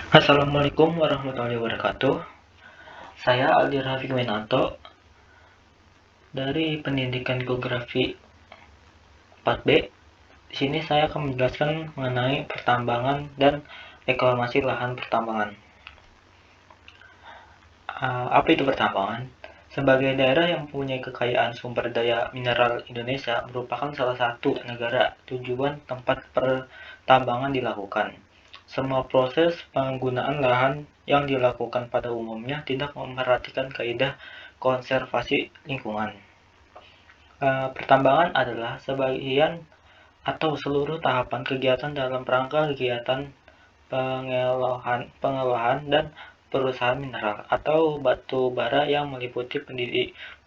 Assalamualaikum warahmatullahi wabarakatuh. Saya Aldi Rafiq Winanto dari Pendidikan Geografi 4B. Di sini saya akan menjelaskan mengenai pertambangan dan reklamasi lahan pertambangan. Apa itu pertambangan? Sebagai daerah yang mempunyai kekayaan sumber daya mineral, Indonesia merupakan salah satu negara tujuan tempat pertambangan dilakukan. Semua proses penggunaan lahan yang dilakukan pada umumnya tidak memperhatikan kaidah konservasi lingkungan. Pertambangan adalah sebagian atau seluruh tahapan kegiatan dalam rangka kegiatan pengelolaan dan perusahaan mineral atau batu bara yang meliputi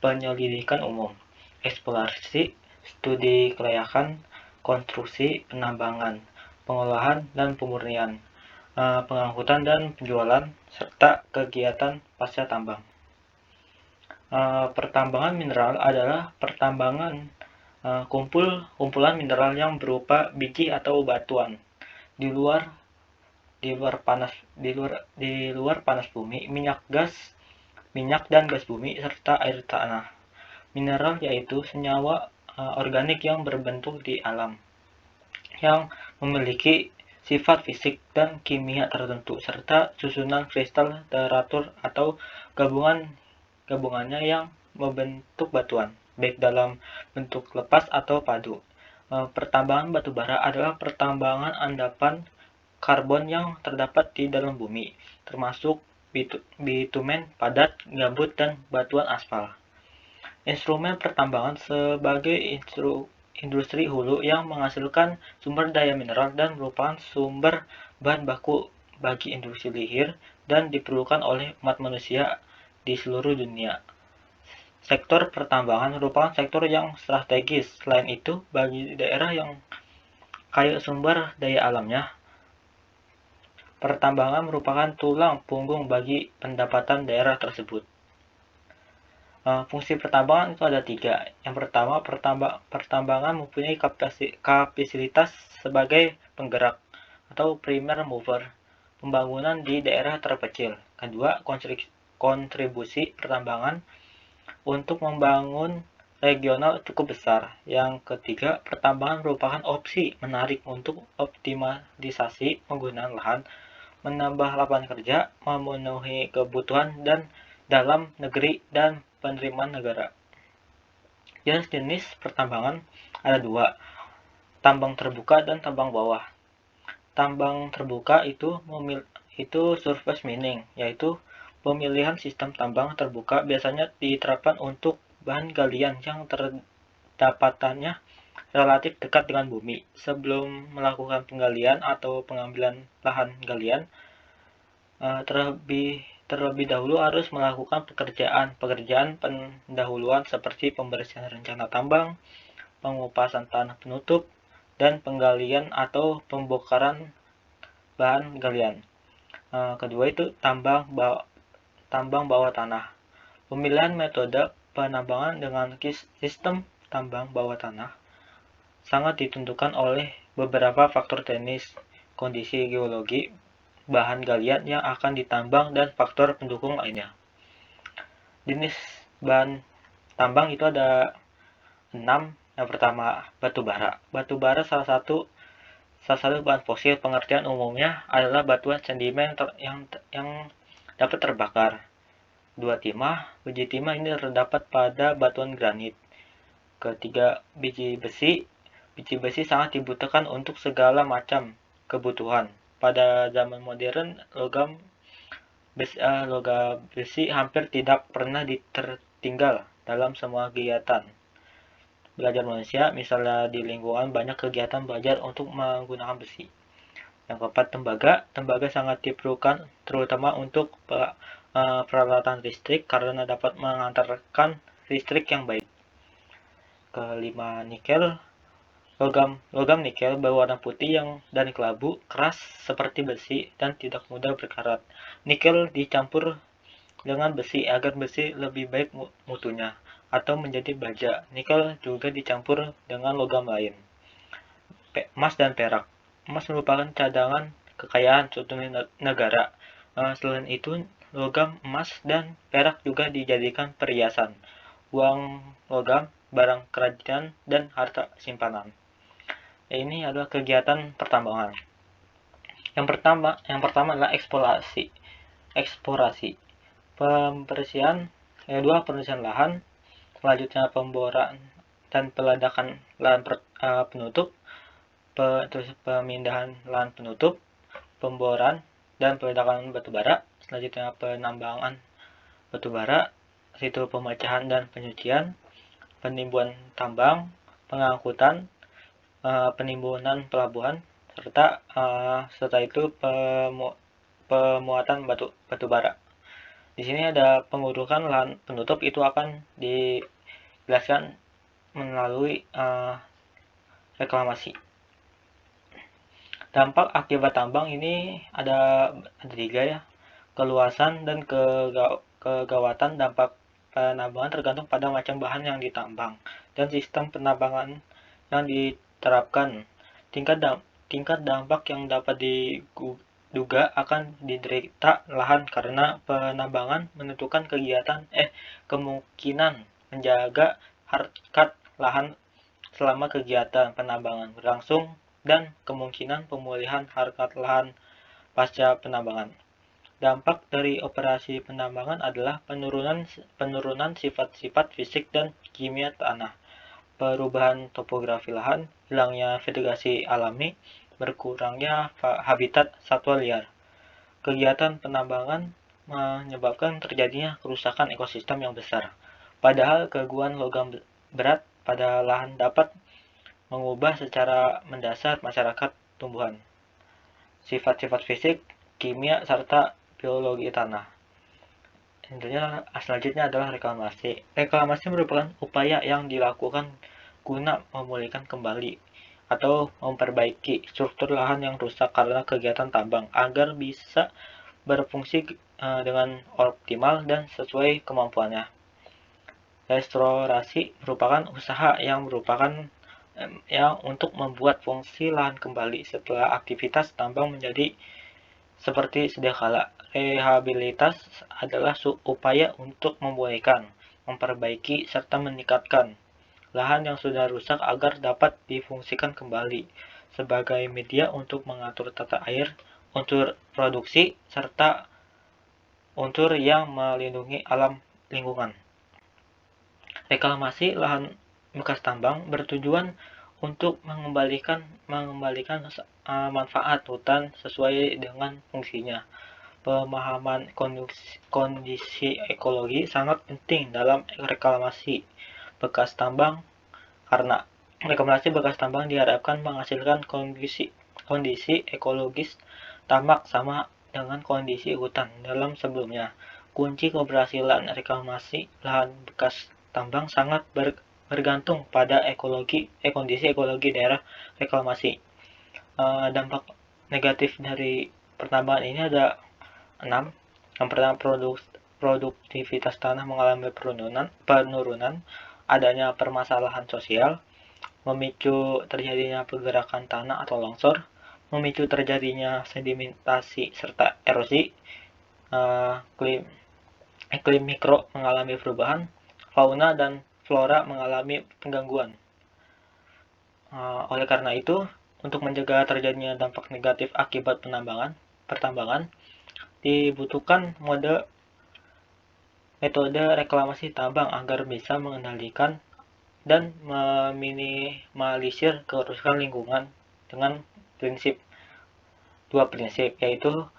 penyelidikan umum, eksplorasi, studi kelayakan, konstruksi, penambangan, pengolahan dan pemurnian, pengangkutan dan penjualan, serta kegiatan pasca tambang. Pertambangan mineral adalah pertambangan kumpulan mineral yang berupa biji atau batuan di luar panas bumi, minyak dan gas bumi serta air tanah. Mineral yaitu senyawa organik yang berbentuk di alam, yang memiliki sifat fisik dan kimia tertentu serta susunan kristal teratur atau gabungannya yang membentuk batuan, baik dalam bentuk lepas atau padu. Pertambangan batu bara adalah pertambangan endapan karbon yang terdapat di dalam bumi, termasuk bitumen padat, gambut, dan batuan aspal. Instrumen pertambangan sebagai industri hulu yang menghasilkan sumber daya mineral dan merupakan sumber bahan baku bagi industri hilir dan diperlukan oleh umat manusia di seluruh dunia. Sektor pertambangan merupakan sektor yang strategis. Selain itu, bagi daerah yang kaya sumber daya alamnya, pertambangan merupakan tulang punggung bagi pendapatan daerah tersebut. Fungsi pertambangan itu ada 3. Yang pertama, pertambangan mempunyai kapasitas sebagai penggerak atau primer mover pembangunan di daerah terpencil. Kedua, kontribusi pertambangan untuk membangun regional cukup besar. Yang ketiga, pertambangan merupakan opsi menarik untuk optimalisasi penggunaan lahan, menambah lapangan kerja, memenuhi kebutuhan dan dalam negeri dan penerimaan negara. Jenis pertambangan ada 2, tambang terbuka dan tambang bawah. Tambang terbuka itu surface mining, yaitu pemilihan sistem tambang terbuka biasanya diterapkan untuk bahan galian yang terdapatannya relatif dekat dengan bumi. Sebelum melakukan penggalian atau pengambilan lahan galian, terlebih dahulu harus melakukan pekerjaan pendahuluan seperti pembersihan rencana tambang, pengupasan tanah penutup, dan penggalian atau pembongkaran bahan galian. Kedua itu tambang bawah tanah. Pemilihan metode penambangan dengan sistem tambang bawah tanah sangat ditentukan oleh beberapa faktor teknis, kondisi geologi, bahan galian yang akan ditambang, dan faktor pendukung lainnya. Jenis bahan tambang itu ada 6. Yang pertama, batu bara. Batu bara salah satu bahan fosil. Pengertian umumnya adalah batuan sedimen yang dapat terbakar. 2. Timah. Biji timah ini terdapat pada batuan granit. Ketiga, biji besi. Biji besi sangat dibutuhkan untuk segala macam kebutuhan. Pada zaman modern, logam besi hampir tidak pernah tertinggal dalam semua kegiatan belajar manusia. Misalnya di lingkungan banyak kegiatan belajar untuk menggunakan besi. Yang keempat, tembaga. Tembaga sangat diperlukan terutama untuk peralatan listrik karena dapat mengantarkan listrik yang baik. Kelima, nikel. Logam nikel berwarna putih dan kelabu, keras seperti besi dan tidak mudah berkarat. Nikel dicampur dengan besi agar besi lebih baik mutunya atau menjadi baja. Nikel juga dicampur dengan logam lain. Emas dan perak. Emas merupakan cadangan kekayaan suatu negara. Selain itu, logam emas dan perak juga dijadikan perhiasan, uang logam, barang kerajinan, dan harta simpanan. Ini adalah kegiatan pertambangan. Yang pertama adalah eksplorasi. Pembersihan, yang kedua pembersihan lahan, selanjutnya pemboran dan peledakan lahan penutup, terus pemindahan lahan penutup, pemboran dan peledakan batubara, selanjutnya penambangan batubara, situ pemecahan dan penyucian, penimbunan tambang, pengangkutan, penimbunan pelabuhan, serta setelah itu pemuatan batubara. Di sini ada pengurukan lahan penutup, itu akan dijelaskan melalui reklamasi. Dampak akibat tambang ini ada 3 ya. Keluasan dan kegawatan dampak penambangan tergantung pada macam bahan yang ditambang dan sistem penambangan yang diterapkan. Tingkat dampak yang dapat diduga akan diderita lahan karena penambangan menentukan kemungkinan menjaga harkat lahan selama kegiatan penambangan berlangsung dan kemungkinan pemulihan harkat lahan pasca penambangan. Dampak dari operasi penambangan adalah penurunan sifat-sifat fisik dan kimia tanah, perubahan topografi lahan, hilangnya vegetasi alami, berkurangnya habitat satwa liar. Kegiatan penambangan menyebabkan terjadinya kerusakan ekosistem yang besar. Padahal gangguan logam berat pada lahan dapat mengubah secara mendasar masyarakat tumbuhan, sifat-sifat fisik, kimia, serta biologi tanah. Selanjutnya adalah reklamasi. Reklamasi merupakan upaya yang dilakukan guna memulihkan kembali atau memperbaiki struktur lahan yang rusak karena kegiatan tambang agar bisa berfungsi dengan optimal dan sesuai kemampuannya. Restorasi merupakan usaha yang untuk membuat fungsi lahan kembali setelah aktivitas tambang menjadi seperti sedia kala. Rehabilitas adalah upaya untuk memulihkan, memperbaiki, serta meningkatkan lahan yang sudah rusak agar dapat difungsikan kembali sebagai media untuk mengatur tata air, unsur produksi, serta unsur yang melindungi alam lingkungan. Reklamasi lahan bekas tambang bertujuan untuk mengembalikan manfaat hutan sesuai dengan fungsinya. Pemahaman kondisi ekologi sangat penting dalam reklamasi bekas tambang karena reklamasi bekas tambang diharapkan menghasilkan kondisi ekologis tambak sama dengan kondisi hutan dalam sebelumnya. Kunci keberhasilan reklamasi lahan bekas tambang sangat bergantung pada kondisi ekologi daerah reklamasi. Dampak negatif dari pertambangan ini ada 6. Yang pertama, produktivitas tanah mengalami penurunan, adanya permasalahan sosial, memicu terjadinya pergerakan tanah atau longsor, memicu terjadinya sedimentasi serta erosi, iklim mikro mengalami perubahan, fauna dan flora mengalami penggangguan. Oleh karena itu, untuk mencegah terjadinya dampak negatif akibat pertambangan, dibutuhkan metode reklamasi tambang agar bisa mengendalikan dan meminimalisir kerusakan lingkungan dengan dua prinsip, yaitu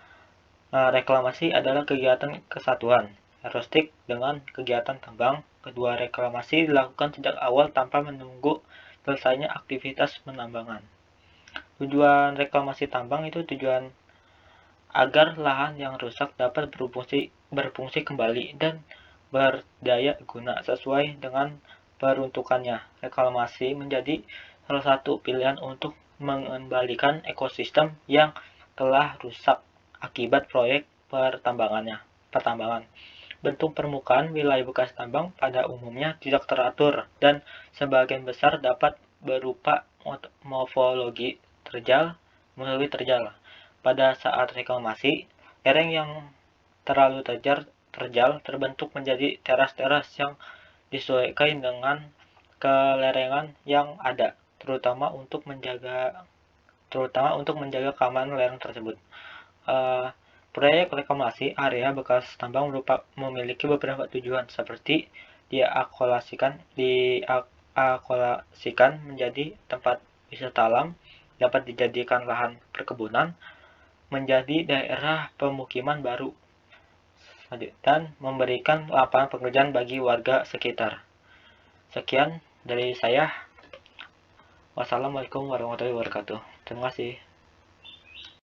reklamasi adalah kegiatan kesatuan erotik dengan kegiatan tambang. Kedua reklamasi dilakukan sejak awal tanpa menunggu selesainya aktivitas penambangan. Tujuan reklamasi tambang itu tujuan agar lahan yang rusak dapat berfungsi kembali dan berdaya guna sesuai dengan peruntukannya. Reklamasi menjadi salah satu pilihan untuk mengembalikan ekosistem yang telah rusak akibat proyek pertambangan. Bentuk permukaan wilayah bekas tambang pada umumnya tidak teratur dan sebagian besar dapat berupa morfologi terjal. Pada saat reklamasi, lereng yang terlalu terjal terbentuk menjadi teras-teras yang disesuaikan dengan kelerengan yang ada, terutama untuk menjaga keamanan lereng tersebut. Proyek reklamasi area bekas tambang memiliki beberapa tujuan, seperti diakolasikan menjadi tempat wisata alam, dapat dijadikan lahan perkebunan, menjadi daerah pemukiman baru, dan memberikan lapangan pekerjaan bagi warga sekitar. Sekian dari saya. Wassalamualaikum warahmatullahi wabarakatuh. Terima kasih.